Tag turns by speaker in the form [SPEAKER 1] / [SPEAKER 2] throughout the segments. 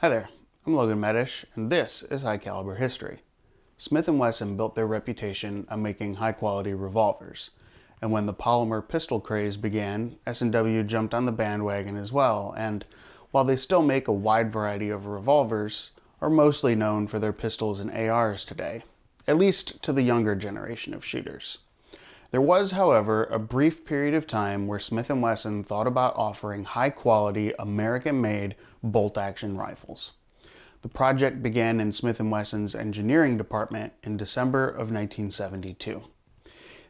[SPEAKER 1] Hi there, I'm Logan Medish, and this is High Caliber History. Smith Wesson built their reputation on making high-quality revolvers, and when the polymer pistol craze began, S&W jumped on the bandwagon as well, and while they still make a wide variety of revolvers, are mostly known for their pistols and ARs today, at least to the younger generation of shooters. There was, however, a brief period of time where Smith & Wesson thought about offering high-quality, American-made bolt-action rifles. The project began in Smith & Wesson's engineering department in December of 1972.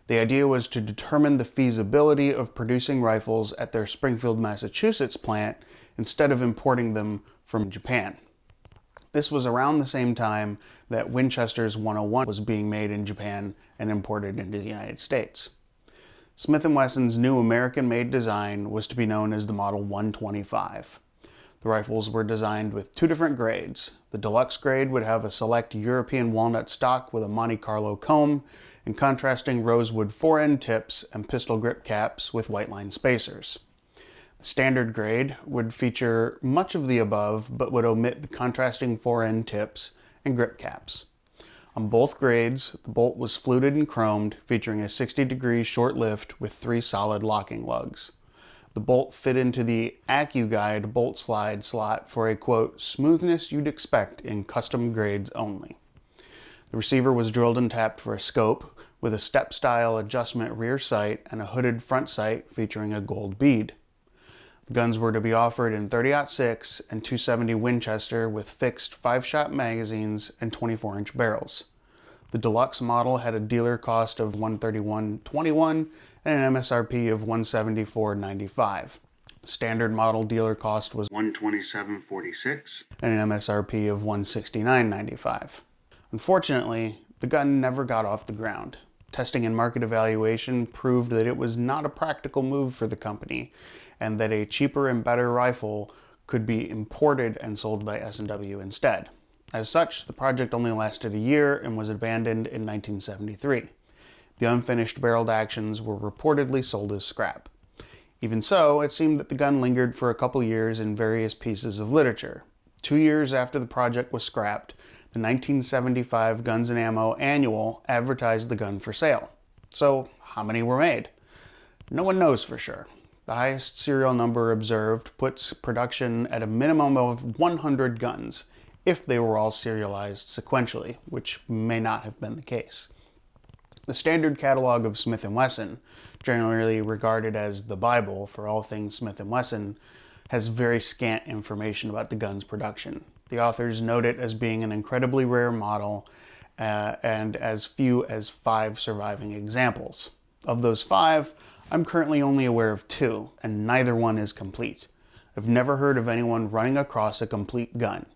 [SPEAKER 1] The idea was to determine the feasibility of producing rifles at their Springfield, Massachusetts plant instead of importing them from Japan. This was around the same time that Winchester's 101 was being made in Japan and imported into the United States. Smith & Wesson's new American-made design was to be known as the Model 125. The rifles were designed with two different grades. The deluxe grade would have a select European walnut stock with a Monte Carlo comb and contrasting rosewood fore-end tips and pistol grip caps with white line spacers. The standard grade would feature much of the above, but would omit the contrasting fore-end tips and grip caps. On both grades, the bolt was fluted and chromed, featuring a 60-degree short lift with 3 solid locking lugs. The bolt fit into the AccuGuide bolt slide slot for a, quote, smoothness you'd expect in custom grades only. The receiver was drilled and tapped for a scope, with a step-style adjustment rear sight and a hooded front sight featuring a gold bead. The guns were to be offered in .30-06 and .270 Winchester with fixed 5-shot magazines and 24-inch barrels. The deluxe model had a dealer cost of $131.21 and an MSRP of $174.95. The standard model dealer cost was $127.46 and an MSRP of $169.95. Unfortunately, the gun never got off the ground. Testing and market evaluation proved that it was not a practical move for the company, and that a cheaper and better rifle could be imported and sold by S&W instead. As such, the project only lasted a year and was abandoned in 1973. The unfinished barreled actions were reportedly sold as scrap. Even so, it seemed that the gun lingered for a couple years in various pieces of literature. 2 years after the project was scrapped, the 1975 Guns & Ammo Annual advertised the gun for sale. So, how many were made? No one knows for sure. The highest serial number observed puts production at a minimum of 100 guns, if they were all serialized sequentially, which may not have been the case. The standard catalog of Smith & Wesson, generally regarded as the Bible for all things Smith & Wesson, has very scant information about the gun's production. The authors note it as being an incredibly rare model and as few as 5 surviving examples. Of those 5, I'm currently only aware of 2, and neither one is complete. I've never heard of anyone running across a complete gun.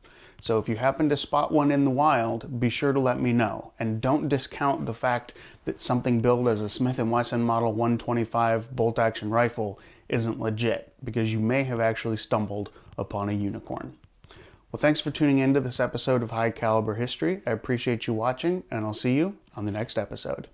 [SPEAKER 1] So if you happen to spot one in the wild, be sure to let me know. And don't discount the fact that something billed as a Smith & Wesson Model 125 bolt-action rifle isn't legit, because you may have actually stumbled upon a unicorn. Well, thanks for tuning in to this episode of High Caliber History. I appreciate you watching, and I'll see you on the next episode.